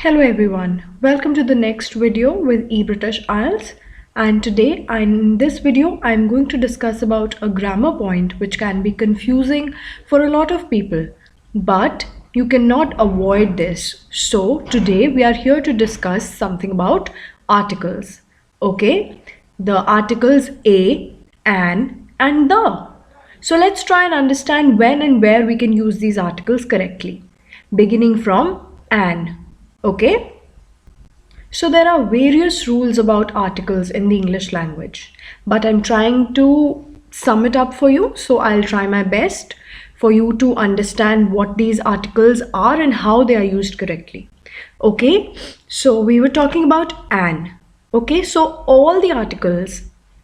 Hello everyone, welcome to the next video with eBritish IELTS, and today in this video I'm going to discuss about a grammar point which can be confusing for a lot of people, but you cannot avoid this. So today we are here to discuss something about articles. Okay, the articles a, an and the. So let's try and understand when and where we can use these articles correctly, beginning from an. Okay, so there are various rules about articles in the English language, but I'm trying to sum it up for you. So I'll try my best for you to understand what these articles are and how they are used correctly. Okay, so we were talking about an. Okay, so all the articles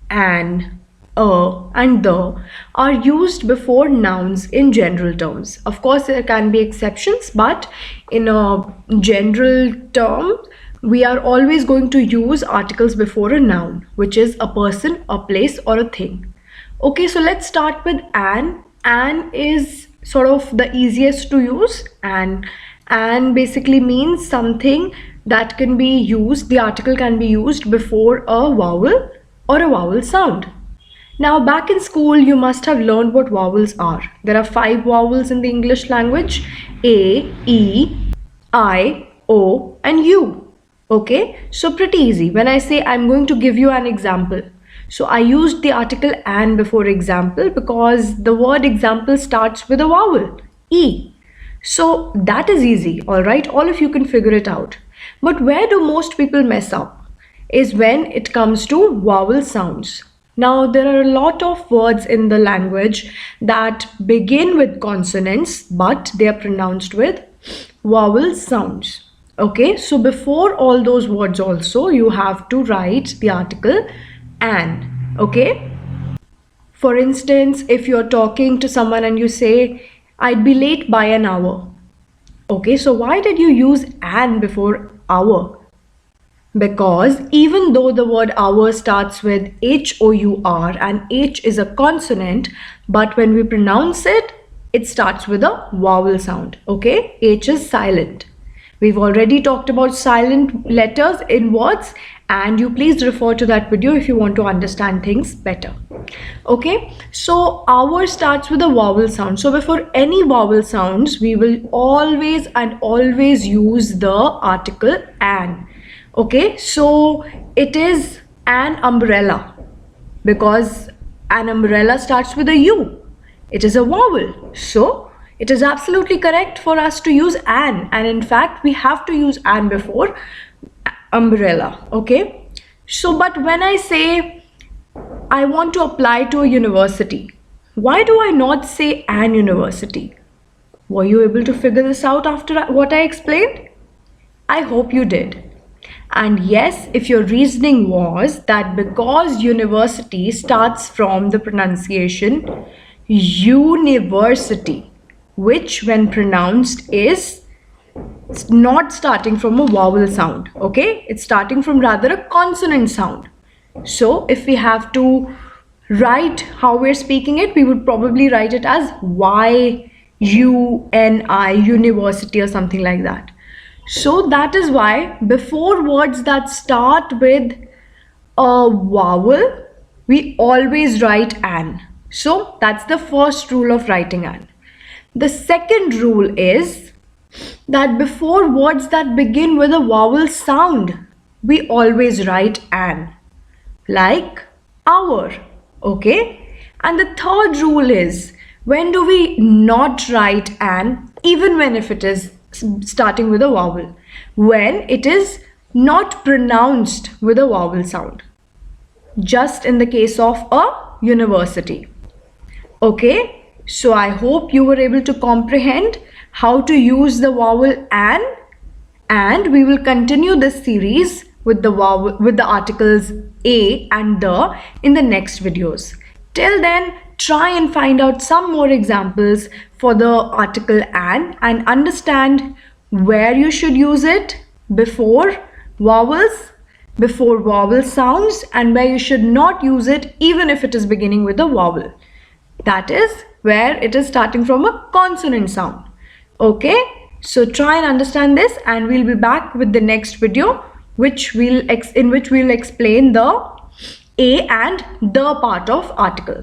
an, and the are used before nouns in general terms. Of course, there can be exceptions, but in a general term, we are always going to use articles before a noun, which is a person, a place, or a thing. Okay, so let's start with an. An is sort of the easiest to use. An basically means something that can be used, the article can be used before a vowel or a vowel sound. Now, back in school, you must have learned what vowels are. There are 5 vowels in the English language: A, E, I, O, and U. Okay, so pretty easy. When I say I'm going to give you an example, so I used the article an before example because the word example starts with a vowel, E. So that is easy, alright? All of you can figure it out. But where do most people mess up is when it comes to vowel sounds. Now, there are a lot of words in the language that begin with consonants, but they are pronounced with vowel sounds. Okay, so before all those words also, you have to write the article an. Okay, for instance, if you're talking to someone and you say, I'd be late by an hour. Okay, so why did you use an before hour? Because even though the word hour starts with H-O-U-R and H is a consonant, but when we pronounce it, it starts with a vowel sound. Okay, H is silent. We've already talked about silent letters in words, and you please refer to that video if you want to understand things better. Okay, so hour starts with a vowel sound. So before any vowel sounds, we will always use the article an. Okay, so it is an umbrella because an umbrella starts with a U. It is a vowel. So it is absolutely correct for us to use an, and in fact we have to use an before umbrella. Okay, so but when I say I want to apply to a university, why do I not say an university? Were you able to figure this out after what I explained? I hope you did. And yes, if your reasoning was that because university starts from the pronunciation university, which when pronounced is not starting from a vowel sound, okay? It's starting from rather a consonant sound. So if we have to write how we're speaking it, we would probably write it as Y-U-N-I, university or something like that. So that is why before words that start with a vowel, we always write an. So that's the first rule of writing an. The second rule is that before words that begin with a vowel sound, we always write an, like hour. Okay? And the third rule is, when do we not write an, even when if it is starting with a vowel? When it is not pronounced with a vowel sound, just in the case of a university. Okay, so I hope you were able to comprehend how to use the vowel an, and we will continue this series with the articles a and the in the next videos. Till then, try and find out some more examples for the article an and understand where you should use it before vowels, before vowel sounds, and where you should not use it even if it is beginning with a vowel. That is where it is starting from a consonant sound. Okay, So try and understand this, and we'll be back with the next video in which we'll explain the a and the part of articles.